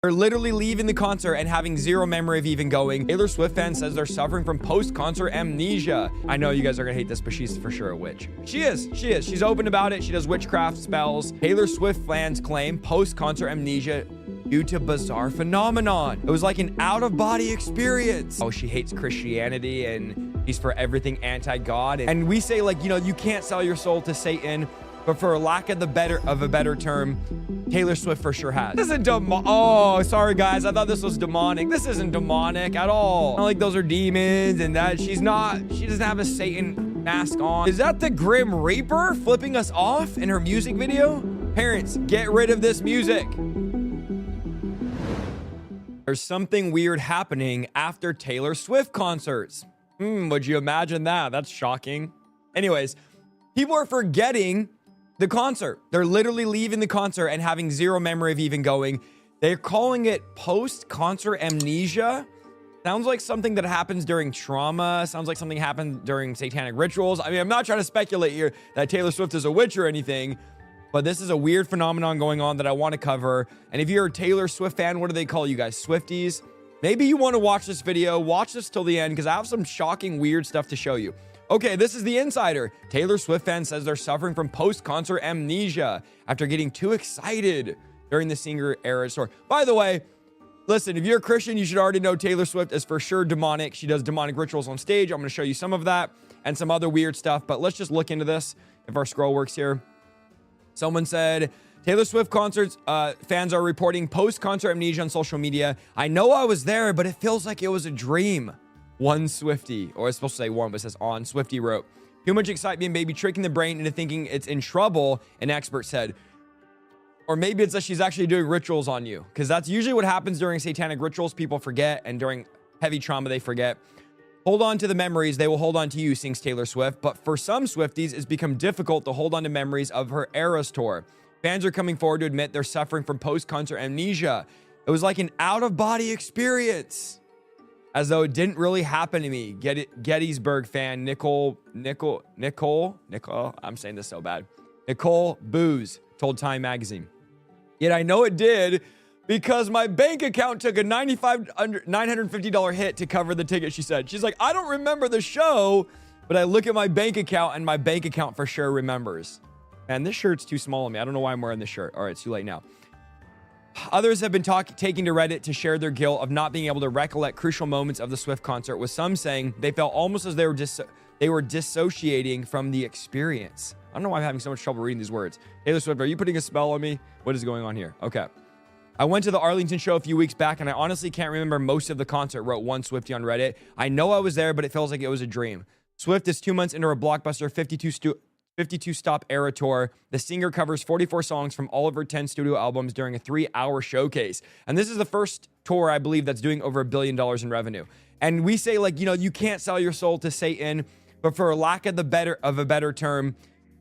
They're literally leaving the concert and having zero memory of even going. Taylor Swift fan says they're suffering from post-concert amnesia. I know you guys are gonna hate this, but she's for sure a witch. She is. She's open about it. She does witchcraft spells. Taylor Swift fans claim post-concert amnesia due to bizarre phenomenon. It was like an out-of-body experience. Oh, she hates Christianity and she's for everything anti-God. And we say, like, you know, you can't sell your soul to Satan, but for lack of a better term, Taylor Swift for sure has. This isn't oh, sorry guys, I thought this was demonic. This isn't demonic at all. Not like those are demons and that she doesn't have a Satan mask on. Is that the Grim Reaper flipping us off in her music video? Parents, get rid of this music. There's something weird happening after Taylor Swift concerts. Would you imagine that? That's shocking. Anyways, people are forgetting the concert. They're literally leaving the concert and having zero memory of even going. They're calling it post-concert amnesia. Sounds like something that happens during trauma. Sounds like something happened during satanic rituals. I mean, I'm not trying to speculate here that Taylor Swift is a witch or anything, but this is a weird phenomenon going on that I want to cover. And if you're a Taylor Swift fan, what do they call you guys? Swifties? Maybe you want to watch this video. Watch this till the end because I have some shocking, weird stuff to show you. Okay, this is the insider. Taylor Swift fan says they're suffering from post-concert amnesia after getting too excited during the singer era tour. By the way, listen, if you're a Christian, you should already know Taylor Swift is for sure demonic. She does demonic rituals on stage. I'm going to show you some of that and some other weird stuff, but let's just look into this if our scroll works here. Someone said, Taylor Swift concerts fans are reporting post-concert amnesia on social media. I know I was there, but it feels like it was a dream. One Swiftie, or it's supposed to say one, but it says on, Swiftie wrote, too much excitement may be tricking the brain into thinking it's in trouble, an expert said. Or maybe it's that she's actually doing rituals on you, because that's usually what happens during satanic rituals. People forget, and during heavy trauma, they forget. Hold on to the memories. They will hold on to you, sings Taylor Swift. But for some Swifties, it's become difficult to hold on to memories of her Eras tour. Fans are coming forward to admit they're suffering from post-concert amnesia. It was like an out-of-body experience, as though it didn't really happen to me. Gettysburg fan Nicole, I'm saying this so bad. Nicole Booz told Time magazine. Yet I know it did because my bank account took a $950 hit to cover the ticket, she said. She's like, I don't remember the show, but I look at my bank account and my bank account for sure remembers. And this shirt's too small on me. I don't know why I'm wearing this shirt. All right, it's too late now. Others have been taking to Reddit to share their guilt of not being able to recollect crucial moments of the Swift concert, with some saying they felt almost as they were dissociating from the experience. I don't know why I'm having so much trouble reading these words. Taylor Swift, are you putting a spell on me? What is going on here? Okay. I went to the Arlington show a few weeks back, and I honestly can't remember most of the concert, wrote one Swiftie on Reddit. I know I was there, but it feels like it was a dream. Swift is 2 months into her blockbuster 52-stop era tour. The singer covers 44 songs from all of her 10 studio albums during a 3-hour showcase. And this is the first tour, I believe, that's doing over $1 billion in revenue. And we say, like, you know, you can't sell your soul to Satan, but for lack of a better term,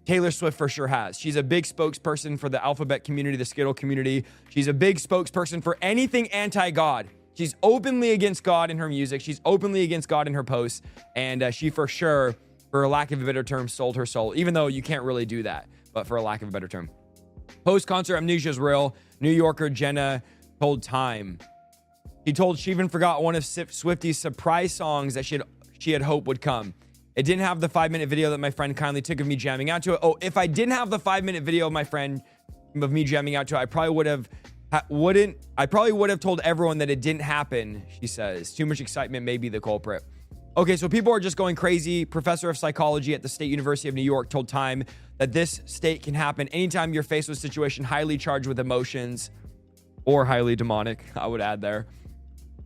Taylor Swift for sure has. She's a big spokesperson for the alphabet community, the Skittle community. She's a big spokesperson for anything anti-God. She's openly against God in her music. She's openly against God in her posts. And she for sure, for lack of a better term, sold her soul, even though you can't really do that, but for a lack of a better term. Post-concert amnesia is real. New Yorker Jenna told Time. She told she even forgot one of Swiftie's surprise songs that she had hoped would come. It didn't have the 5-minute video that my friend kindly took of me jamming out to it. Oh, if I didn't have the 5-minute video of my friend of me jamming out to it, I probably would have told everyone that it didn't happen, she says. Too much excitement may be the culprit. Okay, so people are just going crazy. Professor of psychology at the State University of New York told Time that this state can happen anytime you're faced with a situation highly charged with emotions or highly demonic, I would add there.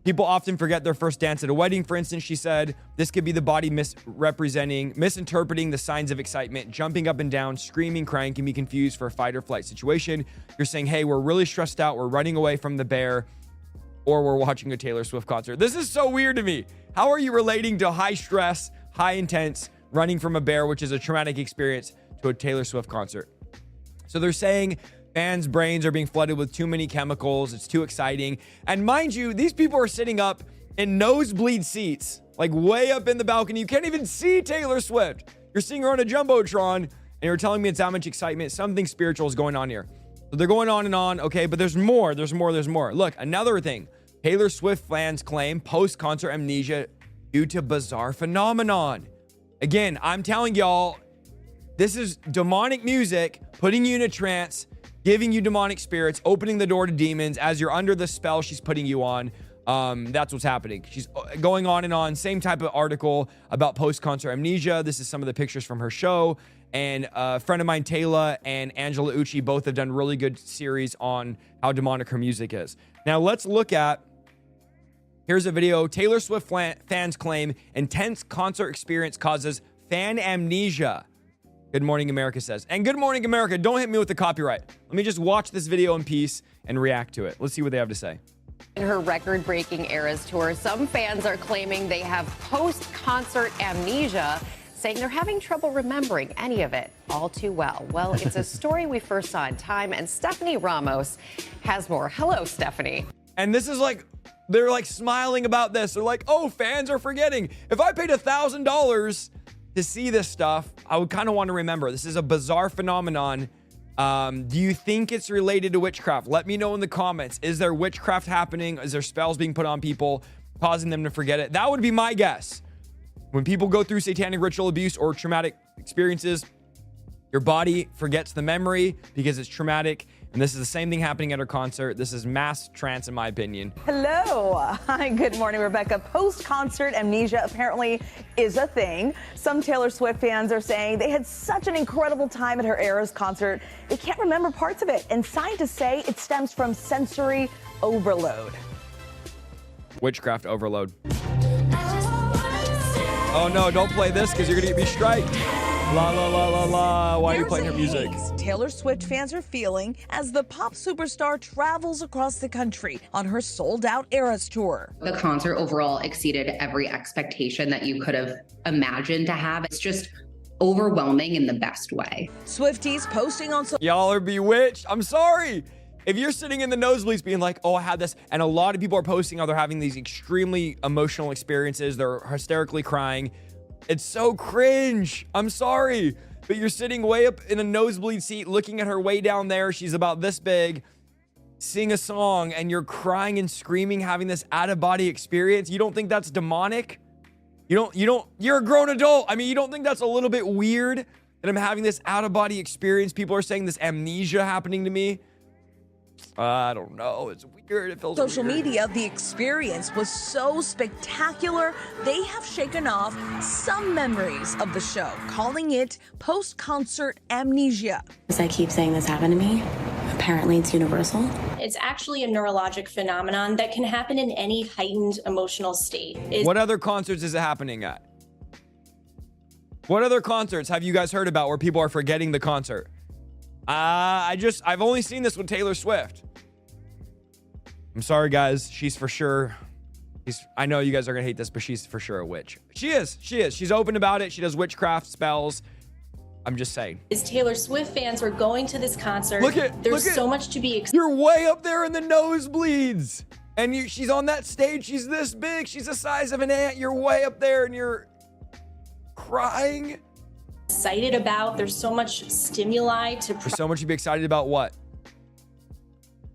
People often forget their first dance at a wedding, for instance, she said. This could be the body misinterpreting the signs of excitement. Jumping up and down, screaming, crying can be confused for a fight or flight situation. You're saying, hey, we're really stressed out. We're running away from the bear, or we're watching a Taylor Swift concert. This is so weird to me. How are you relating to high stress, high intense, running from a bear, which is a traumatic experience, to a Taylor Swift concert? So they're saying fans' brains are being flooded with too many chemicals. It's too exciting. And mind you, these people are sitting up in nosebleed seats, like way up in the balcony. You can't even see Taylor Swift. You're seeing her on a Jumbotron, and you're telling me it's that much excitement. Something spiritual is going on here. So they're going on and on. Okay, but there's more. There's more. Look, another thing. Taylor Swift fans claim post-concert amnesia due to bizarre phenomenon. Again, I'm telling y'all, this is demonic music, putting you in a trance, giving you demonic spirits, opening the door to demons. As you're under the spell she's putting you on, that's what's happening. She's going on and on. Same type of article about post-concert amnesia. This is some of the pictures from her show. And a friend of mine, Taylor and Angela Ucci, both have done really good series on how demonic her music is. Now let's look at, here's a video. Taylor Swift fans claim intense concert experience causes fan amnesia. Good Morning America says. And Good Morning America, don't hit me with the copyright. Let me just watch this video in peace and react to it. Let's see what they have to say. In her record-breaking Eras tour, some fans are claiming they have post-concert amnesia, saying they're having trouble remembering any of it all too well. Well, it's a story we first saw in Time, and Stephanie Ramos has more. Hello, Stephanie. And this is like, they're like smiling about this. They're like, oh, fans are forgetting. If I paid $1,000 to see this stuff, I would kind of want to remember. This is a bizarre phenomenon. Do you think it's related to witchcraft? Let me know in the comments. Is there witchcraft happening? Is there spells being put on people, causing them to forget it? That would be my guess. When people go through satanic ritual abuse or traumatic experiences, your body forgets the memory because it's traumatic. And this is the same thing happening at her concert. This is mass trance, in my opinion. Hello. Hi, good morning, Rebecca. Post-concert amnesia apparently is a thing. Some Taylor Swift fans are saying they had such an incredible time at her Eras concert, they can't remember parts of it. And scientists say it stems from sensory overload. Witchcraft overload. Oh no, don't play this because you're gonna get me striked. La la la la la. Why are you playing her music? Taylor Swift fans are feeling as the pop superstar travels across the country on her sold-out Eras tour. The concert overall exceeded every expectation that you could have imagined to have. It's just overwhelming in the best way. Swifties posting on Y'all are bewitched. I'm sorry. If you're sitting in the nosebleeds being like, oh, I had this, and a lot of people are posting how they're having these extremely emotional experiences, they're hysterically crying. It's so cringe. I'm sorry. But you're sitting way up in a nosebleed seat, looking at her way down there. She's about this big, sing a song, and you're crying and screaming, having this out-of-body experience. You don't think that's demonic? You're a grown adult. I mean, you don't think that's a little bit weird that I'm having this out-of-body experience? People are saying this amnesia happening to me. I don't know. It's weird. It feels social weird. media. The experience was so spectacular, they have shaken off some memories of the show, calling it post-concert amnesia. As I keep saying this happened to me, apparently it's universal. It's actually a neurologic phenomenon that can happen in any heightened emotional state. What other concerts is it happening at? What other concerts have you guys heard about where people are forgetting the concert? I've only seen this with Taylor Swift. I'm sorry, guys. She's for sure. I know you guys are gonna hate this, but she's for sure a witch. She is. She's open about it. She does witchcraft spells. I'm just saying. As Taylor Swift fans were going to this concert, there's so much to be excited. You're way up there in the nosebleeds. And she's on that stage. She's this big. She's the size of an ant. You're way up there and you're crying. Excited about. There's so much stimuli to. There's so much to be excited about. What?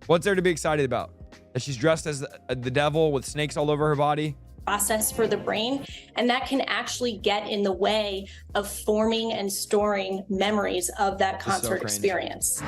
What's there to be excited about? That she's dressed as the devil with snakes all over her body? Process for the brain, and that can actually get in the way of forming and storing memories of that concert experience.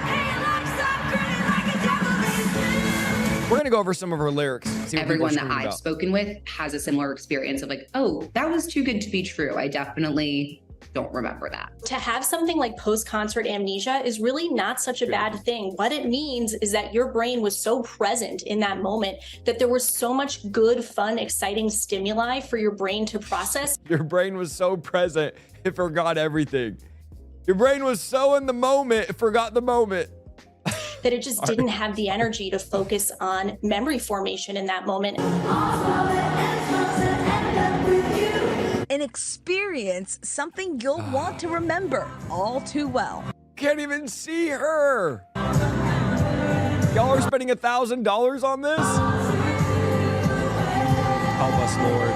We're gonna go over some of her lyrics. Everyone that I've spoken with has a similar experience of like, oh, that was too good to be true. I definitely don't remember that. To have something like post-concert amnesia is really not such a bad thing. What it means is that your brain was so present in that moment that there was so much good, fun, exciting stimuli for your brain to process. Your brain was so present, it forgot everything. Your brain was so in the moment, it forgot the moment. That it just didn't have the energy to focus on memory formation in that moment. An experience, something you'll want to remember all too well. Can't even see her. Y'all are spending $1,000 on this? Help us, Lord.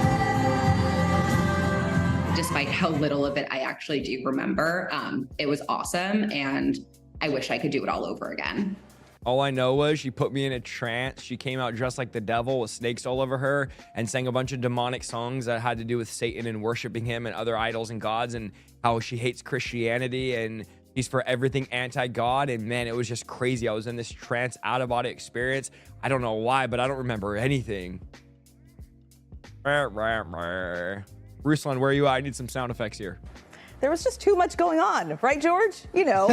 Despite how little of it I actually do remember, it was awesome, and I wish I could do it all over again. All I know was she put me in a trance. She came out dressed like the devil with snakes all over her and sang a bunch of demonic songs that had to do with Satan and worshiping him and other idols and gods, and how she hates Christianity and she's for everything anti-God. And man, it was just crazy. I was in this trance out-of-body experience. I don't know why, but I don't remember anything. Ruslan, where are you at? I need some sound effects here. There was just too much going on, right, George? You know.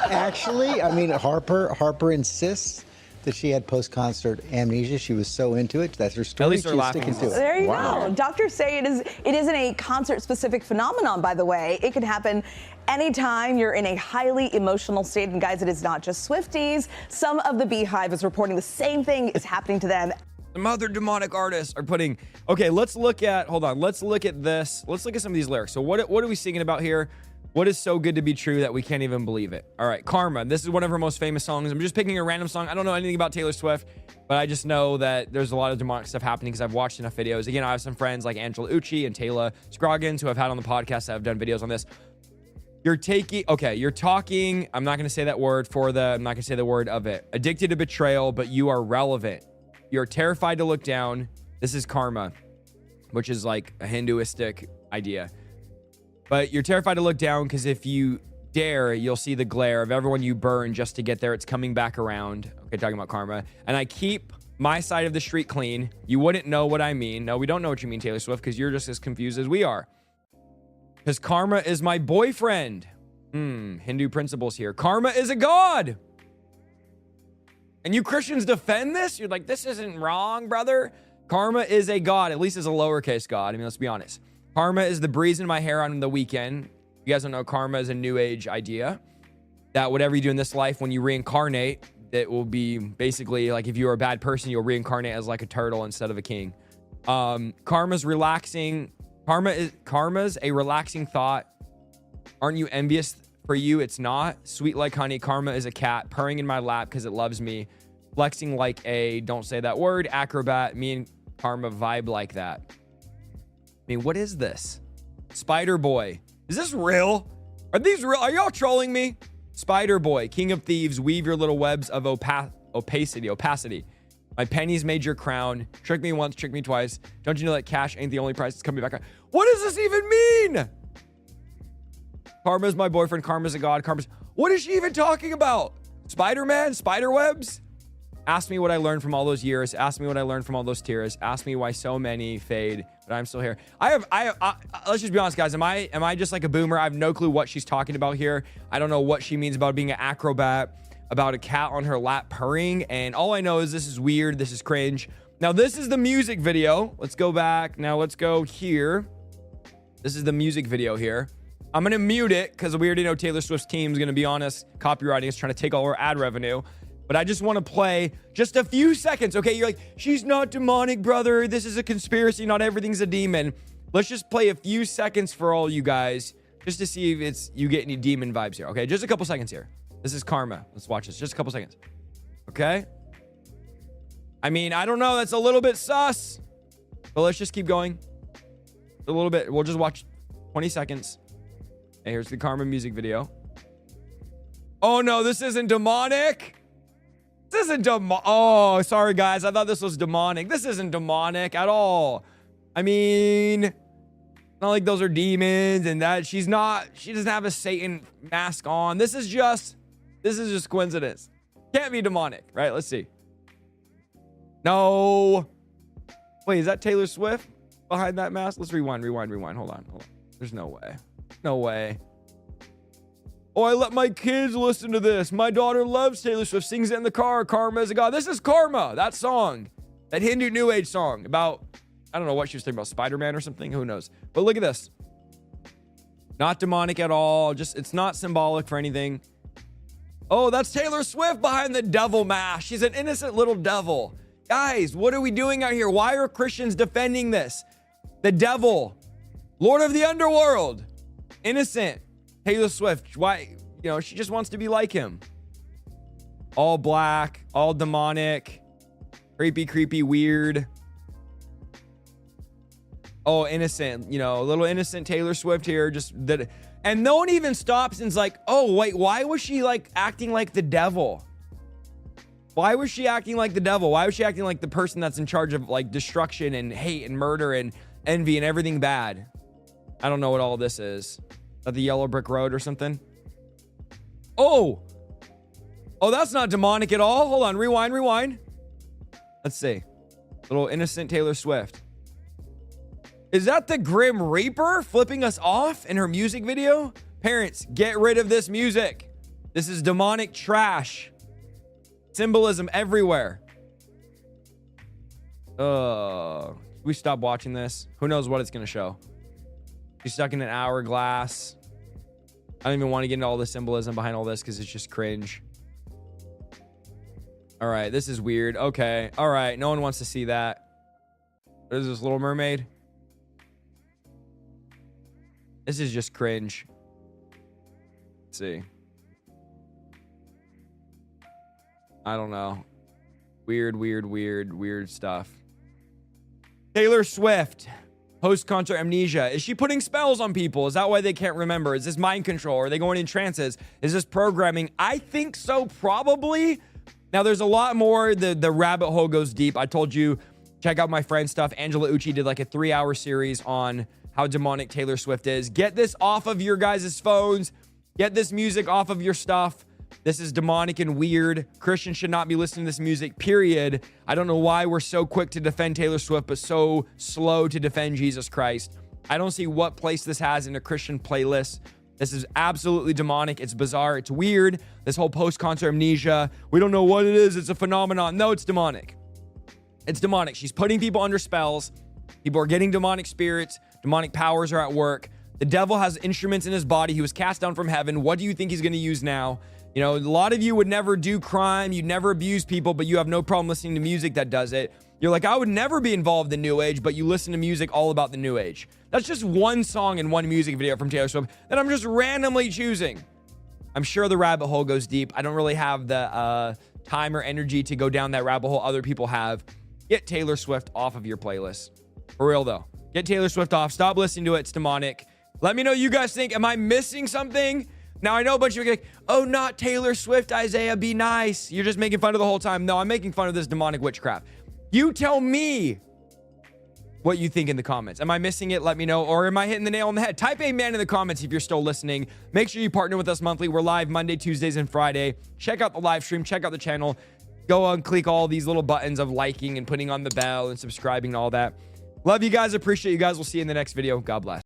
Actually, I mean, Harper insists that she had post-concert amnesia. She was so into it. That's her story. At least they're She's laughing. sticking to it. There you go. Doctors say it isn't a concert-specific phenomenon, by the way. It can happen anytime you're in a highly emotional state. And guys, it is not just Swifties. Some of the Beehive is reporting the same thing is happening to them. Some other demonic artists are putting, okay, let's look at this. Let's look at some of these lyrics. So what are we singing about here? What is so good to be true that we can't even believe it? All right, Karma. This is one of her most famous songs. I'm just picking a random song. I don't know anything about Taylor Swift, but I just know that there's a lot of demonic stuff happening because I've watched enough videos. Again, I have some friends like Angela Ucci and Taylor Scroggins who I've had on the podcast that have done videos on this. You're talking, I'm not going to say that word I'm not going to say the word of it. Addicted to betrayal, but you are relevant. You're terrified to look down. This is karma, which is like a Hinduistic idea. But you're terrified to look down because if you dare, you'll see the glare of everyone you burn just to get there. It's coming back around. Okay, talking about karma. And I keep my side of the street clean. You wouldn't know what I mean. No, we don't know what you mean, Taylor Swift, because you're just as confused as we are. Because karma is my boyfriend. Hindu principles here. Karma is a god. And you Christians defend this? You're like, this isn't wrong, brother. Karma is a god, at least it's a lowercase god. I mean, let's be honest. Karma is the breeze in my hair on the weekend. You guys don't know, karma is a new age idea. That whatever you do in this life, when you reincarnate, it will be basically like if you're a bad person, you'll reincarnate as like a turtle instead of a king. Karma's relaxing. Karma's a relaxing thought. Aren't you envious? For you, it's not. Sweet like honey. Karma is a cat purring in my lap because it loves me. Flexing like a, don't say that word, acrobat. Me and karma vibe like that. I mean, what is this? Spider Boy. Is this real? Are these real? Are y'all trolling me? Spider Boy, king of thieves, weave your little webs of opacity. My pennies made your crown. Trick me once, trick me twice. Don't you know that cash ain't the only price that's coming back? What does this even mean? Karma is my boyfriend. Karma is a god. What is she even talking about? Spider-Man? Spider webs? Ask me what I learned from all those years. Ask me what I learned from all those tears. Ask me why so many fade, but I'm still here. Let's just be honest, guys. Am I just like a boomer? I have no clue what she's talking about here. I don't know what she means about being an acrobat, about a cat on her lap purring. And all I know is this is weird. This is cringe. Now, this is the music video. Let's go back. Now, let's go here. This is the music video here. I'm going to mute it because we already know Taylor Swift's team is going to be on us copywriting us, trying to take all our ad revenue. But I just want to play just a few seconds. Okay, you're like, she's not demonic, brother. This is a conspiracy. Not everything's a demon. Let's just play a few seconds for all you guys just to see if you get any demon vibes here. Okay, just a couple seconds here. This is karma. Let's watch this. Just a couple seconds. Okay. I mean, I don't know. That's a little bit sus. But let's just keep going. A little bit. We'll just watch 20 seconds. And here's the karma music video. Oh no, this isn't demonic. This isn't demonic. Oh, sorry guys. I thought this was demonic. This isn't demonic at all. I mean, not like those are demons and that she doesn't have a Satan mask on. This is just coincidence. Can't be demonic, right? Let's see. No. Wait, is that Taylor Swift behind that mask? Let's rewind. Hold on. There's no way. No way. Oh, I let my kids listen to this. My daughter loves Taylor Swift, sings it in the car. Karma is a god. This is Karma, that song. That Hindu New Age song about, I don't know what she was thinking about, Spider-Man or something. Who knows? But look at this. Not demonic at all. Just, it's not symbolic for anything. Oh, that's Taylor Swift behind the devil mask. She's an innocent little devil. Guys, what are we doing out here? Why are Christians defending this? The devil, Lord of the underworld. Innocent Taylor Swift. Why? You know, she just wants to be like him. All black, all demonic, creepy, weird. Oh, innocent. You know, a little innocent Taylor Swift here. Just that. And no one even stops and's like, oh, wait, why was she like acting like the devil? Why was she acting like the devil? Why was she acting like the person that's in charge of like destruction and hate and murder and envy and everything bad? I don't know what all this is. Is that the yellow brick road or something? Oh, that's not demonic at all. Hold on, rewind. Let's see. Little innocent Taylor Swift. Is that the Grim Reaper flipping us off in her music video? Parents, get rid of this music. This is demonic trash. Symbolism everywhere. We stop watching this. Who knows what it's gonna show? She's stuck in an hourglass. I don't even want to get into all the symbolism behind all this because it's just cringe. All right, this is weird. Okay, all right, no one wants to see that. What is this, Little Mermaid? This is just cringe. Let's see. I don't know. Weird stuff. Taylor Swift. Post-concert amnesia. Is she putting spells on people? Is that why they can't remember? Is this mind control? Are they going in trances? Is this programming? I think so, probably. Now, there's a lot more. The rabbit hole goes deep. I told you, check out my friend stuff. Angela Ucci did like a 3-hour series on how demonic Taylor Swift is. Get this off of your guys' phones. Get this music off of your stuff. This is demonic and weird. Christians should not be listening to this music, period. I don't know why we're so quick to defend Taylor Swift, but so slow to defend Jesus Christ. I don't see what place this has in a Christian playlist. This is absolutely demonic. It's bizarre. It's weird. This whole post-concert amnesia. We don't know what it is. It's a phenomenon. No, it's demonic. It's demonic. She's putting people under spells. People are getting demonic spirits. Demonic powers are at work. The devil has instruments in his body. He was cast down from heaven. What do you think he's going to use now? You know, a lot of you would never do crime. You'd never abuse people, but you have no problem listening to music that does it. You're like, I would never be involved in New Age, but you listen to music all about the New Age. That's just one song and one music video from Taylor Swift that I'm just randomly choosing. I'm sure the rabbit hole goes deep. I don't really have the time or energy to go down that rabbit hole other people have. Get Taylor Swift off of your playlist. For real, though. Get Taylor Swift off. Stop listening to it. It's demonic. Let me know what you guys think. Am I missing something? Now, I know a bunch of you are like, oh, not Taylor Swift, Isaiah, be nice. You're just making fun of the whole time. No, I'm making fun of this demonic witchcraft. You tell me what you think in the comments. Am I missing it? Let me know. Or am I hitting the nail on the head? Type amen in the comments if you're still listening. Make sure you partner with us monthly. We're live Monday, Tuesdays, and Friday. Check out the live stream. Check out the channel. Go and click all these little buttons of liking and putting on the bell and subscribing and all that. Love you guys. Appreciate you guys. We'll see you in the next video. God bless.